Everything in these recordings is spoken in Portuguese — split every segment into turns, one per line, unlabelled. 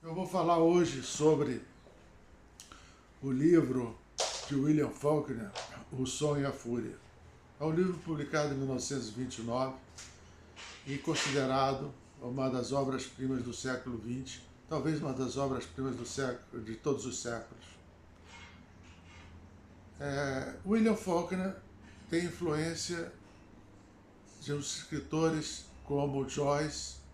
Eu vou falar hoje sobre o livro de William Faulkner, O Som e a Fúria. É um livro publicado em 1929 e considerado uma das obras-primas do século XX, talvez uma das obras-primas de todos os séculos. William Faulkner tem influência de escritores como Joyce,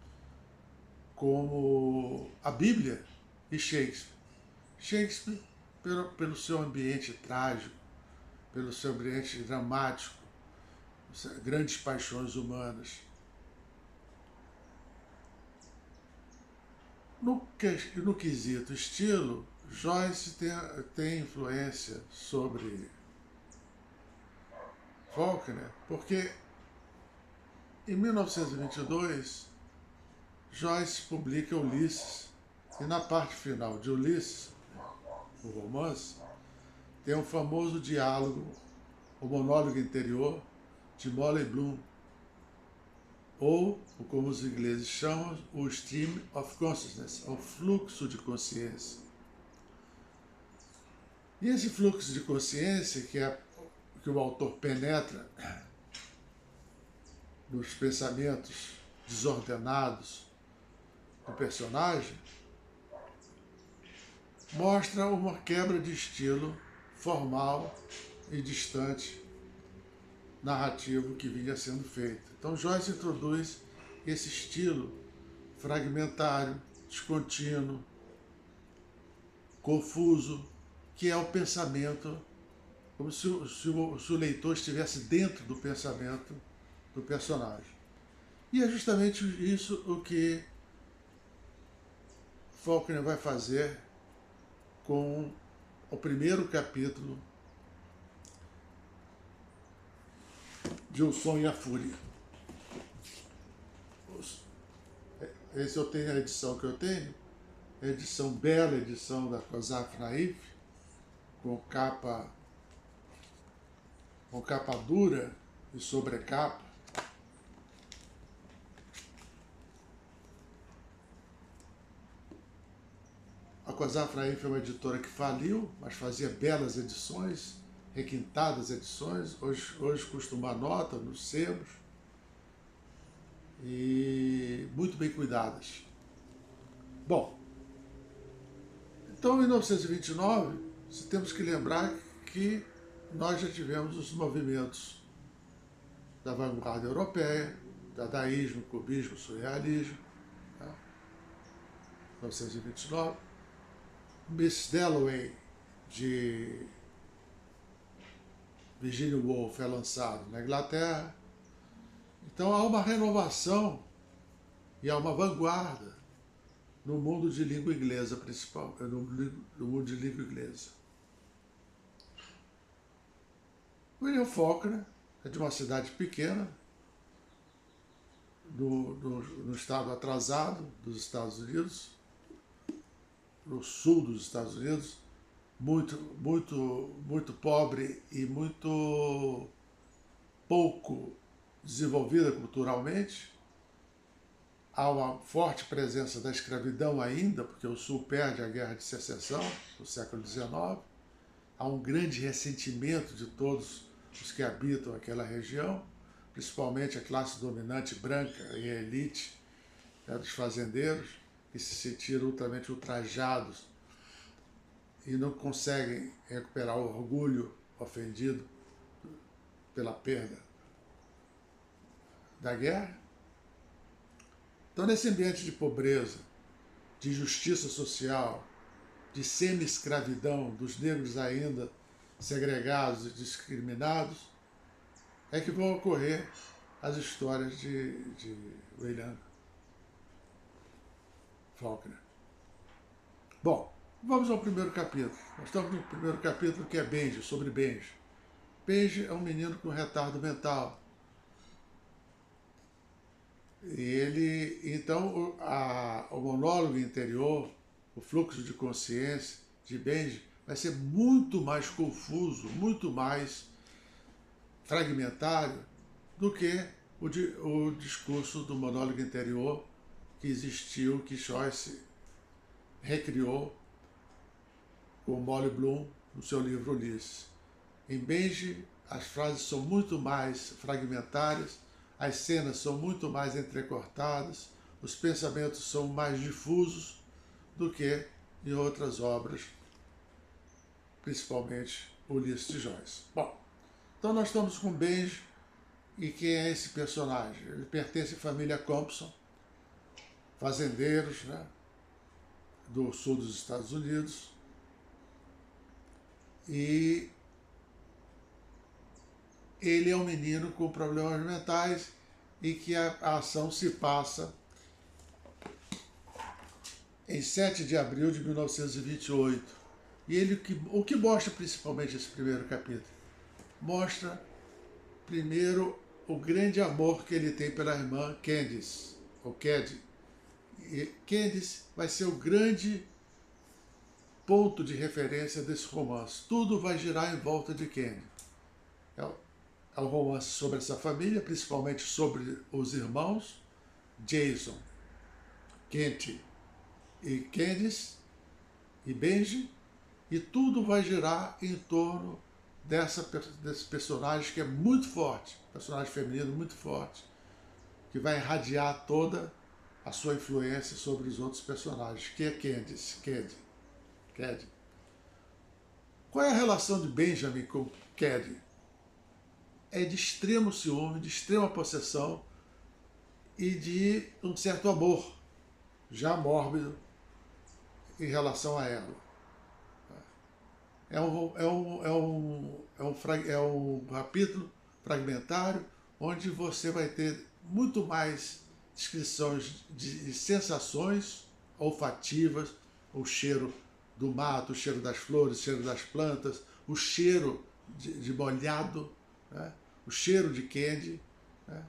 como a Bíblia e Shakespeare. Shakespeare, pelo seu ambiente trágico, pelo seu ambiente dramático, grandes paixões humanas. No quesito estilo, Joyce tem influência sobre Faulkner, porque em 1922 Joyce publica Ulisses, e na parte final de Ulisses, o romance, tem um famoso diálogo, o monólogo interior de Molly Bloom, ou, como os ingleses chamam, o stream of consciousness, o fluxo de consciência. E esse fluxo de consciência, que o autor penetra nos pensamentos desordenados do personagem, mostra uma quebra de estilo formal e distante narrativo que vinha sendo feito. Então Joyce introduz esse estilo fragmentário, descontínuo, confuso, que é o pensamento, como se o leitor estivesse dentro do pensamento do personagem. E é justamente isso o que Faulkner vai fazer com o primeiro capítulo de O Som e a Fúria. Esse eu tenho a edição que eu tenho, a edição bela, edição da Kosaf Naif, com capa dura e sobrecapa. A Kosaf Naif é uma editora que faliu, mas fazia belas edições, requintadas edições, hoje custa uma nota nos sebos, e muito bem cuidadas. Bom, então em 1929, temos que lembrar que nós já tivemos os movimentos da vanguarda europeia, dadaísmo, cubismo, surrealismo, tá? 1929. Miss Dalloway, de Virginia Woolf, é lançado na Inglaterra. Então há uma renovação e há uma vanguarda no mundo de língua inglesa, no mundo de língua inglesa. William Faulkner é de uma cidade pequena, no estado atrasado dos Estados Unidos, no sul dos Estados Unidos, muito pobre e muito pouco desenvolvida culturalmente. Há uma forte presença da escravidão ainda, porque o Sul perde a Guerra de Secessão, no século XIX. Há um grande ressentimento de todos os que habitam aquela região, principalmente a classe dominante branca e a elite, dos fazendeiros, que se sentiram ultramente ultrajados e não conseguem recuperar o orgulho ofendido pela perda da guerra. Então, nesse ambiente de pobreza, de injustiça social, de semi-escravidão, dos negros ainda segregados e discriminados, é que vão ocorrer as histórias de William Faulkner. Bom, vamos ao primeiro capítulo. Nós estamos no primeiro capítulo, que é Benji, sobre Benji. Benji é um menino com retardo mental. E ele, então, o monólogo interior, o fluxo de consciência de Benji vai ser muito mais confuso, muito mais fragmentário do que o discurso do monólogo interior que existiu, que Joyce recriou com Molly Bloom no seu livro Ulisses. Em Benji, as frases são muito mais fragmentárias, as cenas são muito mais entrecortadas, os pensamentos são mais difusos do que em outras obras, principalmente Ulisses de Joyce. Bom, então nós estamos com Benji. E quem é esse personagem? Ele pertence à família Compson, fazendeiros, né, do sul dos Estados Unidos. E ele é um menino com problemas mentais e que a ação se passa em 7 de abril de 1928. E o que mostra principalmente esse primeiro capítulo? Mostra, primeiro, o grande amor que ele tem pela irmã Candice, ou Cady. E Candice vai ser o grande ponto de referência desse romance. Tudo vai girar em volta de Candy. É um romance sobre essa família, principalmente sobre os irmãos Jason, Kent e Candice e Benji, e tudo vai girar em torno desse personagem que é muito forte, personagem feminino muito forte, que vai irradiar toda a sua influência sobre os outros personagens, que é Candice, Cady. Qual é a relação de Benjamin com Cady? É de extremo ciúme, de extrema possessão e de um certo amor, já mórbido, em relação a ela. É um capítulo fragmentário onde você vai ter muito mais descrições de sensações olfativas, o cheiro do mato, o cheiro das flores, o cheiro das plantas, o cheiro de molhado, né? O cheiro de Candy, né?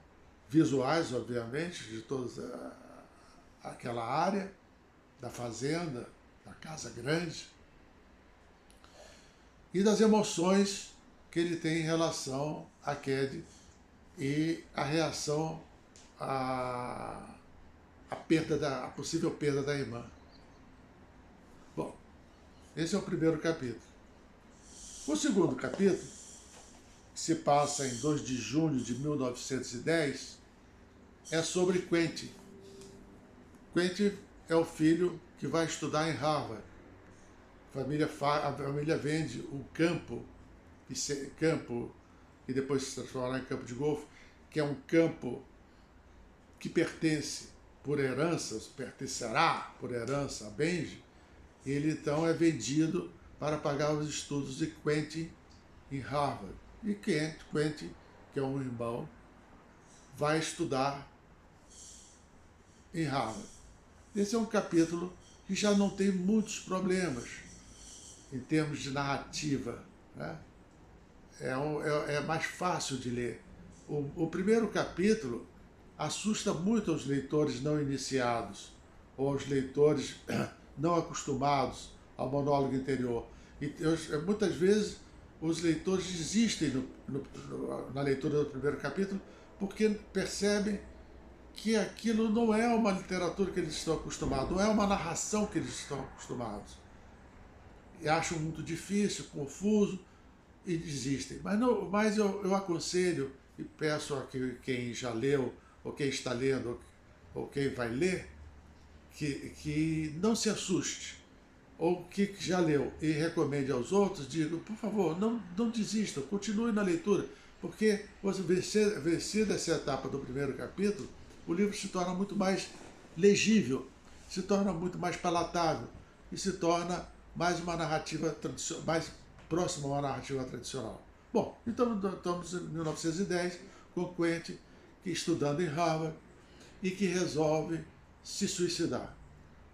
Visuais, obviamente, de toda aquela área da fazenda, da casa grande, e das emoções que ele tem em relação a Cady e a reação à possível perda da irmã. Bom, esse é o primeiro capítulo. O segundo capítulo, que se passa em 2 de junho de 1910, é sobre Quentin. Quentin é o filho que vai estudar em Harvard. A família vende um campo que depois se transformará em campo de golfe, que é um campo que pertencerá por herança a Benji. Ele então é vendido para pagar os estudos de Quentin em Harvard. E Quentin, que é um irmão, vai estudar em Harvard. Esse é um capítulo que já não tem muitos problemas em termos de narrativa, né? É mais fácil de ler. O primeiro capítulo assusta muito aos leitores não iniciados, ou aos leitores não acostumados ao monólogo interior. E muitas vezes os leitores desistem na leitura do primeiro capítulo porque percebem que aquilo não é uma literatura que eles estão acostumados, não é uma narração que eles estão acostumados. E acham muito difícil, confuso, e desistem. Mas eu aconselho e peço a quem já leu, ou quem está lendo, ou quem vai ler, que não se assuste, ou que já leu e recomende aos outros, diga, por favor, não desistam, continue na leitura, porque você vencida essa etapa do primeiro capítulo, o livro se torna muito mais legível, se torna muito mais palatável e se torna mais uma narrativa tradicional, mais próxima a uma narrativa tradicional. Bom, então estamos em 1910 com Quentin, que estudando em Harvard e que resolve se suicidar.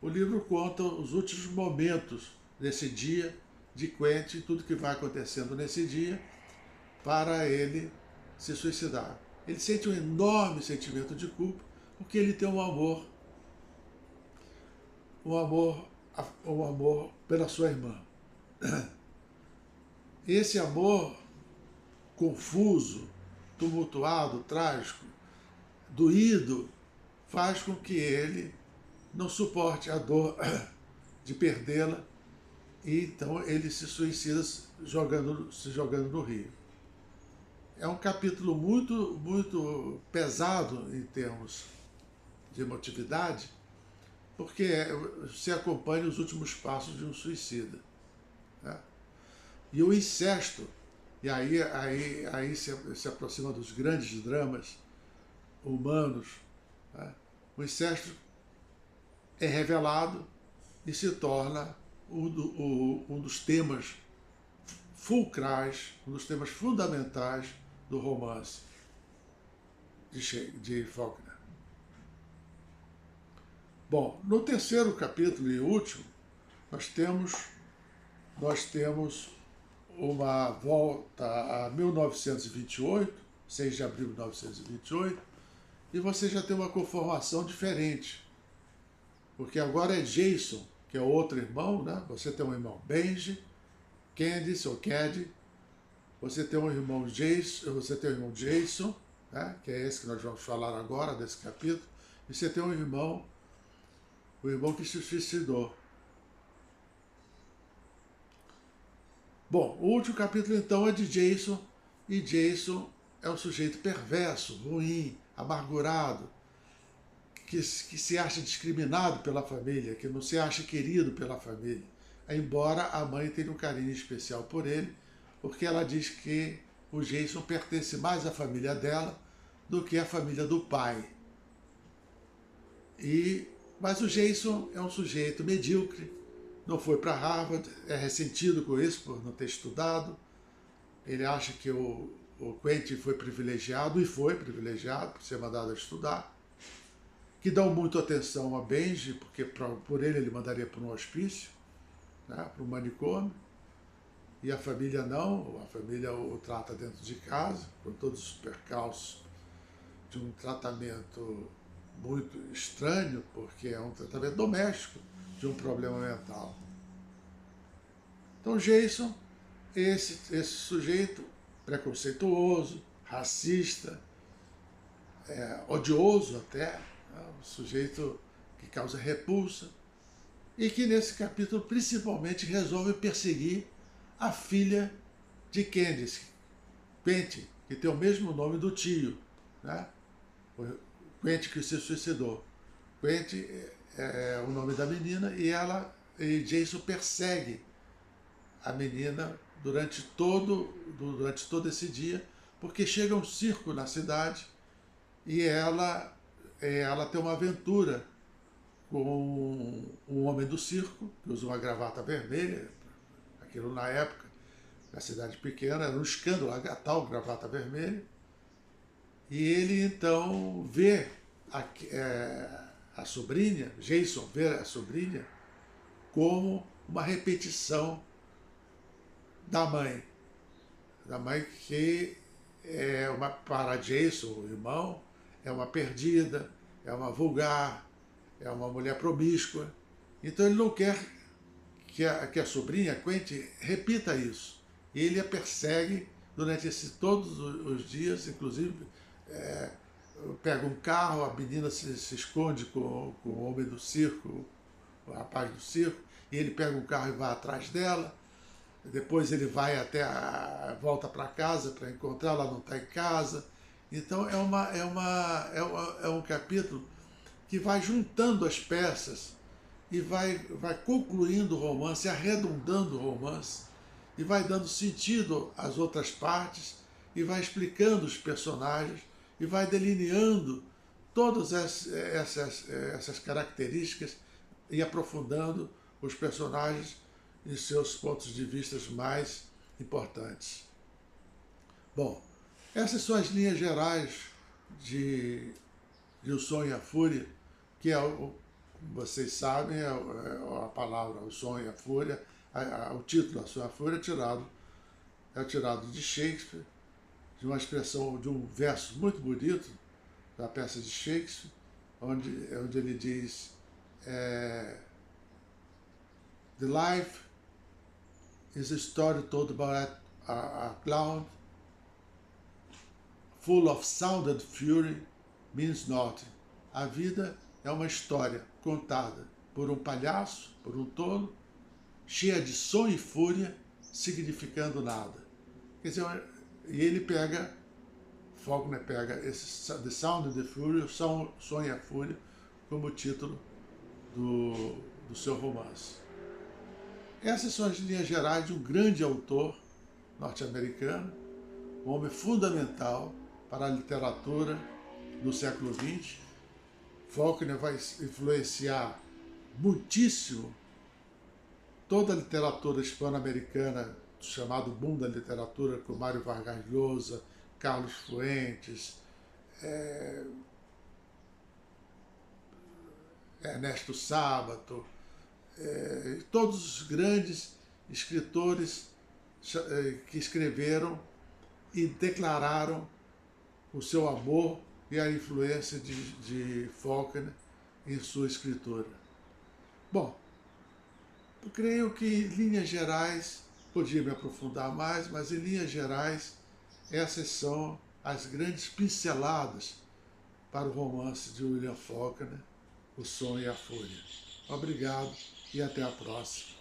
O livro conta os últimos momentos desse dia de Quentin, tudo que vai acontecendo nesse dia para ele se suicidar. Ele sente um enorme sentimento de culpa porque ele tem um amor pela sua irmã. Esse amor confuso, tumultuado, trágico, doído, faz com que ele não suporte a dor de perdê-la, e então ele se suicida se jogando no rio. É um capítulo muito pesado em termos de emotividade, porque se acompanha os últimos passos de um suicida, né? E o incesto, e aí se aproxima dos grandes dramas humanos, né? O incesto é revelado e se torna um dos temas fulcrais, um dos temas fundamentais do romance de Faulkner. Bom, no terceiro capítulo e último, nós temos uma volta a 1928, 6 de abril de 1928, e você já tem uma conformação diferente, porque agora é Jason, que é o outro irmão, né? Você tem um irmão Benji, Candice ou Cady, você tem um irmão Jason, né? Que é esse que nós vamos falar agora, desse capítulo, e você tem o irmão que se suicidou. Bom, o último capítulo então é de Jason, e Jason é um sujeito perverso, ruim, amargurado, que se acha discriminado pela família, que não se acha querido pela família, embora a mãe tenha um carinho especial por ele, porque ela diz que o Jason pertence mais à família dela do que à família do pai. Mas o Jason é um sujeito medíocre, não foi para Harvard, é ressentido com isso por não ter estudado. Ele acha que o Quentin foi privilegiado, e foi privilegiado por ser mandado a estudar, que dão muito atenção a Benji, porque por ele mandaria para um hospício, né, para um manicômio, e a família não, a família o trata dentro de casa, com todos os percalços de um tratamento muito estranho, porque é um tratamento doméstico de um problema mental. Então Jason, esse sujeito preconceituoso, racista, odioso até, né? Um sujeito que causa repulsa, e que nesse capítulo principalmente resolve perseguir a filha de Candice, Quentin, que tem o mesmo nome do tio, né? O Quentin que se suicidou. Quentin é o nome da menina, e Jason persegue a menina durante todo esse dia, porque chega um circo na cidade e ela tem uma aventura com um homem do circo, que usa uma gravata vermelha. Aquilo na época, na cidade pequena, era um escândalo, a tal gravata vermelha. E ele então vê a sobrinha, Jason vê a sobrinha como uma repetição da mãe que para Jason, o irmão, é uma perdida, é uma vulgar, é uma mulher promíscua. Então ele não quer que a sobrinha, Quentin, repita isso. E ele a persegue durante todos os dias, inclusive pega um carro, a menina se esconde com o homem do circo, o rapaz do circo, e ele pega um carro e vai atrás dela. Depois ele vai volta para casa para encontrar, ela não está em casa. Então é um capítulo que vai juntando as peças e vai concluindo o romance, arredondando o romance, e vai dando sentido às outras partes, e vai explicando os personagens, e vai delineando todas essas características e aprofundando os personagens em seus pontos de vista mais importantes. Bom, essas são as linhas gerais de O Sonho e a Fúria, que vocês sabem, a palavra O Sonho e a Fúria, o título O Sonho e a Fúria é tirado de Shakespeare, de uma expressão, de um verso muito bonito da peça de Shakespeare, onde ele diz: The life is a story told by a clown, full of sound and fury, means nothing. A vida é uma história contada por um palhaço, por um tolo, cheia de som e fúria, significando nada. Quer dizer, e ele pega, Faulkner pega esse The Sound and the Fury, o som e a fúria, como título do seu romance. Essas são as linhas gerais de um grande autor norte-americano, um homem fundamental para a literatura do século XX. Faulkner vai influenciar muitíssimo toda a literatura hispano-americana, chamado boom da literatura, com Mário Vargas Llosa, Carlos Fuentes, Ernesto Sábato, todos os grandes escritores que escreveram e declararam o seu amor e a influência de Faulkner em sua escritura. Bom, eu creio que em linhas gerais, podia me aprofundar mais, mas em linhas gerais, essas são as grandes pinceladas para o romance de William Faulkner, O Som e a Fúria. Obrigado e até a próxima.